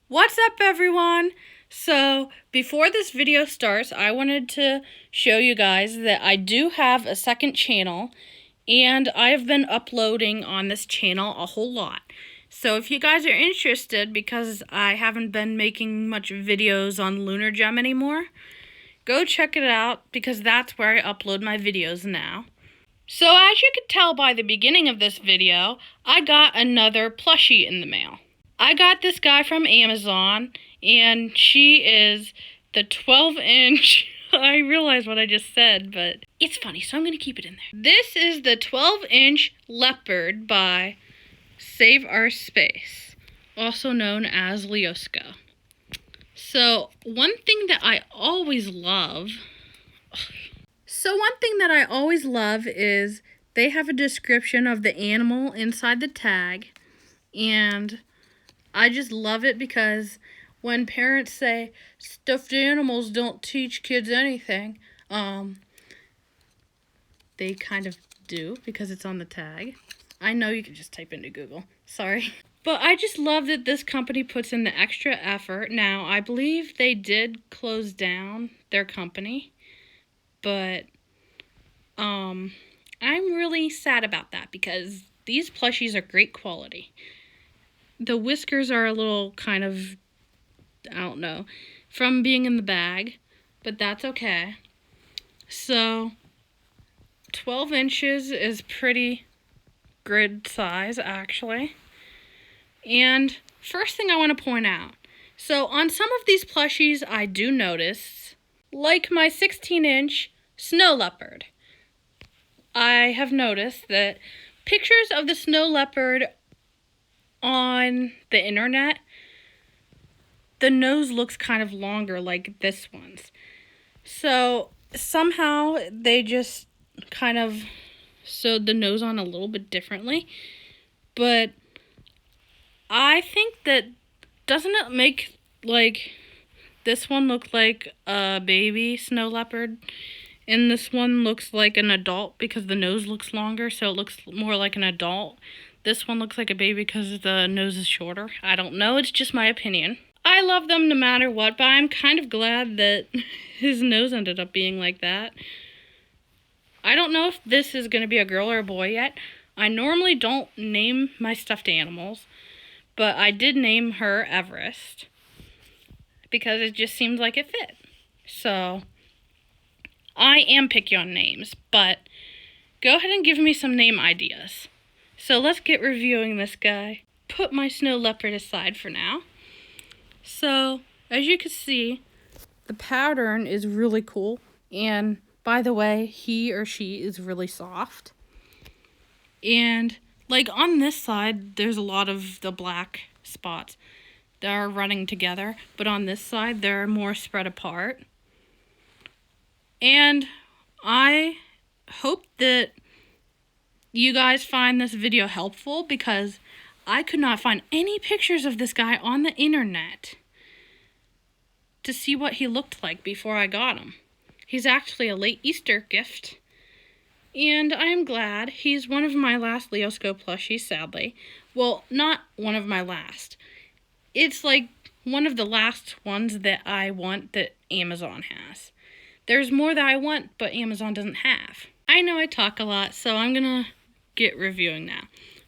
What's up, everyone? So before this video starts, I wanted to show you guys that I do have a second channel, and I've been uploading on this channel a whole lot. So if you guys are interested, because I haven't been making much videos on Lunar Gem anymore, go check it out, because that's where I upload my videos now. So as you could tell by the beginning of this video, I got another plushie in the mail. I got this guy from Amazon, and she is the 12-inch. I realize what I just said, but it's funny, so I'm going to keep it in there. This is the 12-inch Leopard by Save Our Space, also known as Leosco. So one thing that I always love is they have a description of the animal inside the tag, and I just love it because when parents say stuffed animals don't teach kids anything, they kind of do because it's on the tag. I know you can just type into Google. Sorry. But I just love that this company puts in the extra effort. Now, I believe they did close down their company, but I'm really sad about that because these plushies are great quality. The whiskers are a little kind of, I don't know, from being in the bag, but that's okay. So 12 inches is pretty good size, actually. And first thing I want to point out, so on some of these plushies I do notice, like my 16-inch snow leopard, I have noticed that pictures of the snow leopard on the internet, the nose looks kind of longer like this one's. So somehow they just kind of sewed the nose on a little bit differently. But I think that, doesn't it make like this one look like a baby snow leopard? And this one looks like an adult because the nose looks longer, so it looks more like an adult. This one looks like a baby because the nose is shorter. I don't know, it's just my opinion. I love them no matter what, but I'm kind of glad that his nose ended up being like that. I don't know if this is going to be a girl or a boy yet. I normally don't name my stuffed animals, but I did name her Everest because it just seemed like it fit. So I am picky on names, but go ahead and give me some name ideas. So let's get reviewing this guy. Put my snow leopard aside for now. So, as you can see, the pattern is really cool. And, by the way, he or she is really soft. And, like, on this side, there's a lot of the black spots that are running together. But on this side, they're more spread apart. And I hope that you guys find this video helpful because I could not find any pictures of this guy on the internet to see what he looked like before I got him. He's actually a late Easter gift, and I am glad. He's one of my last Leosco plushies, sadly. Well, not one of my last. It's like one of the last ones that I want that Amazon has. There's more that I want, but Amazon doesn't have. I know I talk a lot, so I'm gonna get reviewing now.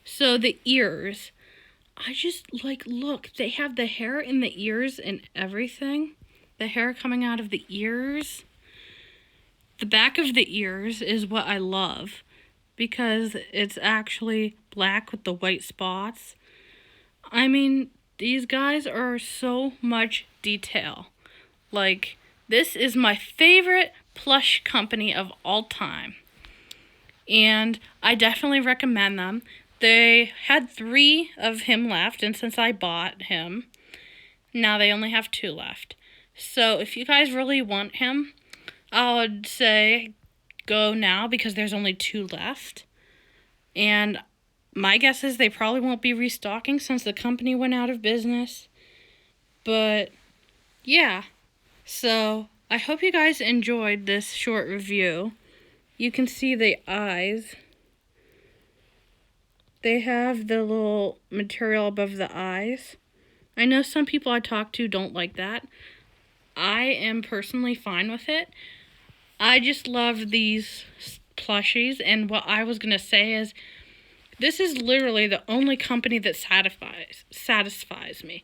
So the ears, I just look, they have the hair in the ears and everything. The hair coming out of the ears. The back of the ears is what I love because it's actually black with the white spots. I mean, these guys are so much detail. Like, this is my favorite plush company of all time. And I definitely recommend them. They had 3 of him left, and since I bought him, now they only have 2 left. So if you guys really want him, I would say go now because there's only 2 left. And my guess is they probably won't be restocking since the company went out of business. But yeah, so I hope you guys enjoyed this short review. You can see the eyes. They have the little material above the eyes. I know some people I talk to don't like that. I am personally fine with it. I just love these plushies, and what I was going to say is this is literally the only company that satisfies me.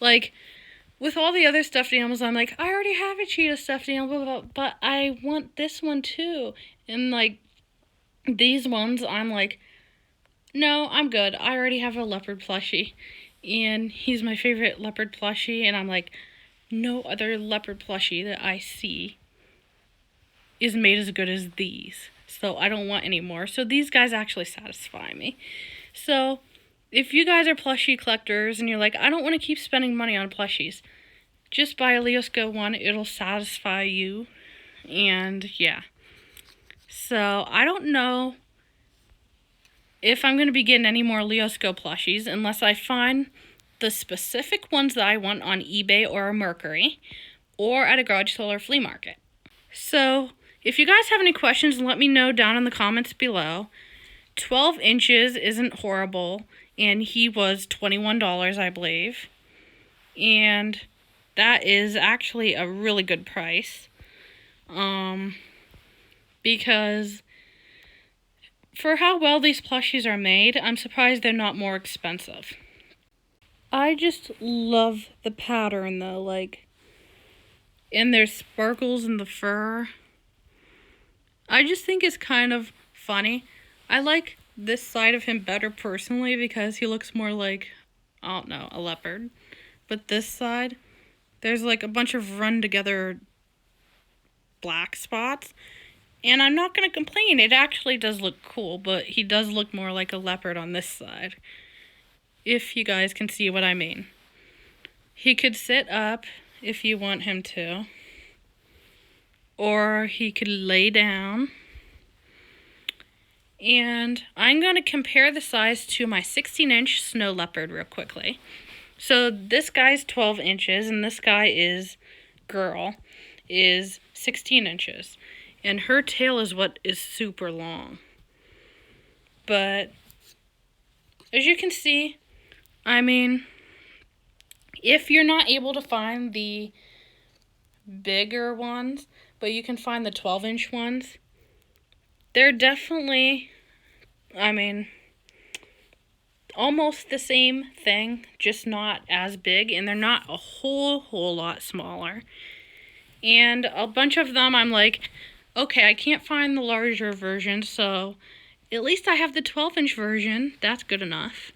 Like, with all the other stuffed animals, I'm like, I already have a cheetah stuffed animal, but I want this one too. And, like, these ones, I'm like, no, I'm good. I already have a leopard plushie, and he's my favorite leopard plushie, and I'm like, no other leopard plushie that I see is made as good as these. So I don't want any more. So these guys actually satisfy me. So if you guys are plushie collectors and you're like, I don't want to keep spending money on plushies, just buy a Leosco one. It'll satisfy you. And yeah. So I don't know if I'm going to be getting any more Leosco plushies unless I find the specific ones that I want on eBay or Mercury or at a garage sale or flea market. So if you guys have any questions, let me know down in the comments below. 12 inches isn't horrible, and he was $21, I believe. And that is actually a really good price. Because for how well these plushies are made, I'm surprised they're not more expensive. I just love the pattern though, like, and there's sparkles in the fur. I just think it's kind of funny. I like this side of him better personally because he looks more like, I don't know, a leopard. But this side, there's like a bunch of run together black spots. And I'm not going to complain. It actually does look cool, but he does look more like a leopard on this side. If you guys can see what I mean. He could sit up if you want him to. Or he could lay down. And I'm going to compare the size to my 16-inch snow leopard real quickly. So this guy's 12 inches and this guy is 16 inches. And her tail is what is super long. But as you can see, I mean, if you're not able to find the bigger ones, but you can find the 12-inch ones, they're definitely, I mean, almost the same thing, just not as big, and they're not a whole lot smaller. And a bunch of them, I'm like, okay, I can't find the larger version, so at least I have the 12-inch version. That's good enough.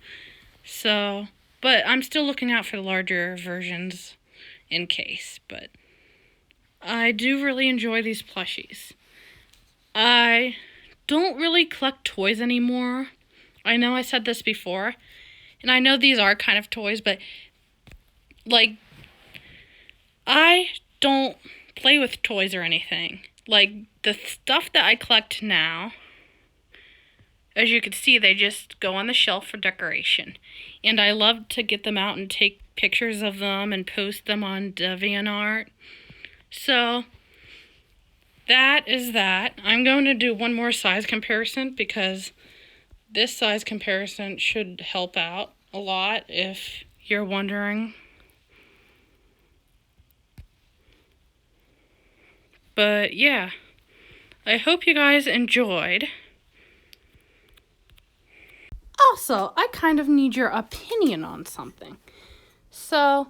So, but I'm still looking out for the larger versions in case. But I do really enjoy these plushies. I don't really collect toys anymore. I know I said this before, and I know these are kind of toys, but, like, I don't play with toys or anything. Like, the stuff that I collect now, as you can see, they just go on the shelf for decoration. And I love to get them out and take pictures of them and post them on DeviantArt. So, that is that. I'm going to do one more size comparison because this size comparison should help out a lot if you're wondering. But yeah, I hope you guys enjoyed. Also, I kind of need your opinion on something. So,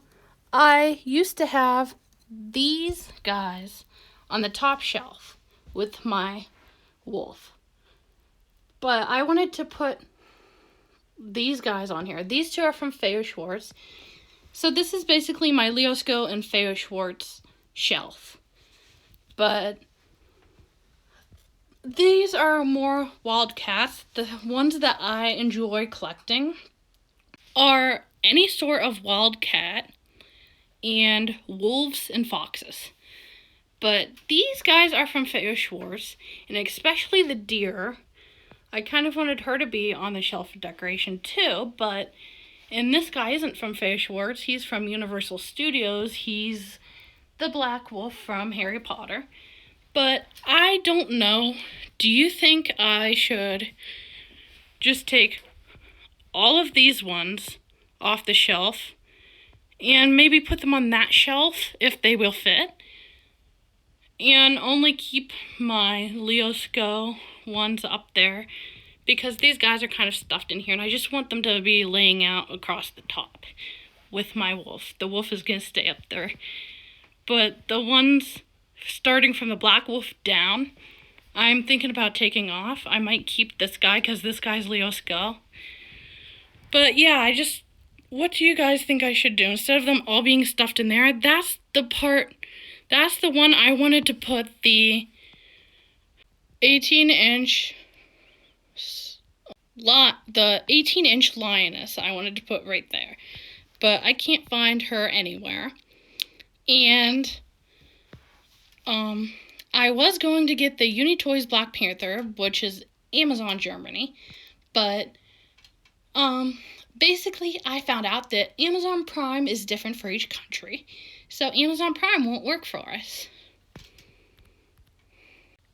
I used to have these guys on the top shelf with my wolf. But I wanted to put these guys on here. These two are from Feo Schwartz. So this is basically my Leosco and Feo Schwartz shelf. But these are more wildcats. The ones that I enjoy collecting are any sort of wildcat and wolves and foxes. But these guys are from Feo Schwartz, and especially the deer. I kind of wanted her to be on the shelf of decoration too, and this guy isn't from Feo Schwartz. He's from Universal Studios. He's the Black Wolf from Harry Potter. But I don't know. Do you think I should just take all of these ones off the shelf and maybe put them on that shelf if they will fit, and only keep my Leosco ones up there because these guys are kind of stuffed in here, and I just want them to be laying out across the top with my wolf. The wolf is going to stay up there. But the ones starting from the black wolf down, I'm thinking about taking off. I might keep this guy because this guy's Leosco. But yeah, what do you guys think I should do? Instead of them all being stuffed in there, that's the one I wanted to put the 18-inch the 18-inch lioness I wanted to put right there. But I can't find her anywhere. And I was going to get the Unitoys Black Panther, which is Amazon Germany, but basically I found out that Amazon Prime is different for each country, so Amazon Prime won't work for us.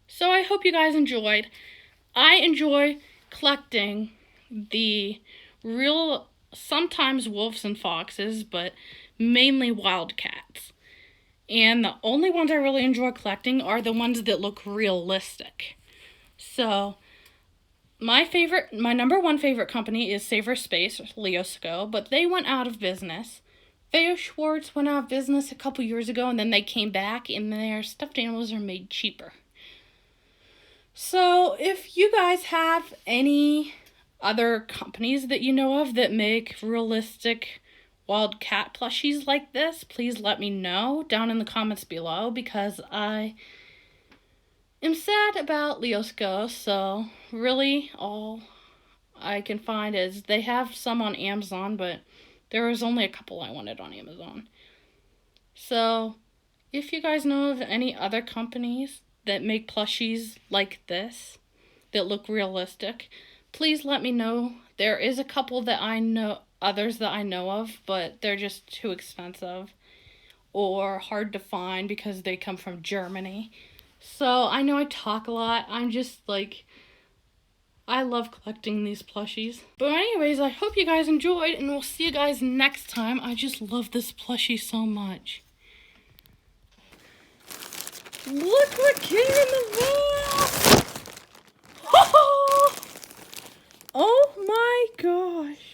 So I hope you guys enjoyed. I enjoy collecting the real, sometimes wolves and foxes, but mainly wildcats. And the only ones I really enjoy collecting are the ones that look realistic. So my number one favorite company is Saver Space, Leosco, but they went out of business. Theo Schwartz went out of business a couple years ago, and then they came back, and their stuffed animals are made cheaper. So if you guys have any other companies that you know of that make realistic wild cat plushies like this, please let me know down in the comments below, because I am sad about Leosco. So really all I can find is they have some on Amazon, but there was only a couple I wanted on Amazon. So if you guys know of any other companies that make plushies like this that look realistic, please let me know. There is a couple that I know, others that I know of, but they're just too expensive or hard to find because they come from Germany. So I know I talk a lot. I'm just like, I love collecting these plushies. But anyways, I hope you guys enjoyed, and we'll see you guys next time. I just love this plushie so much. Look what came in the mail! Oh my gosh.